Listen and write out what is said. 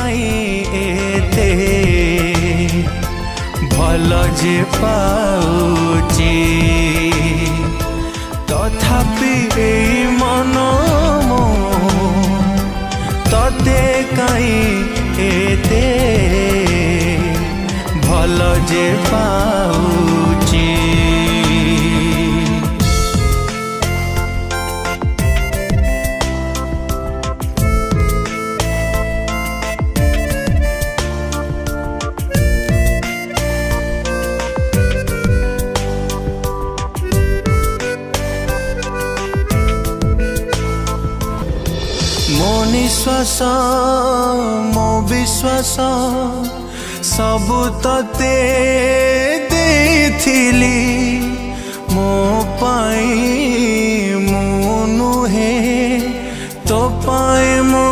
काई एते भल जे पाउची तथापि मन मो तते काई एते भल जे पाउची। मो निश्वास मो विश्वास सबु तते देथिली मो पाई मु नुहे तो पाए मो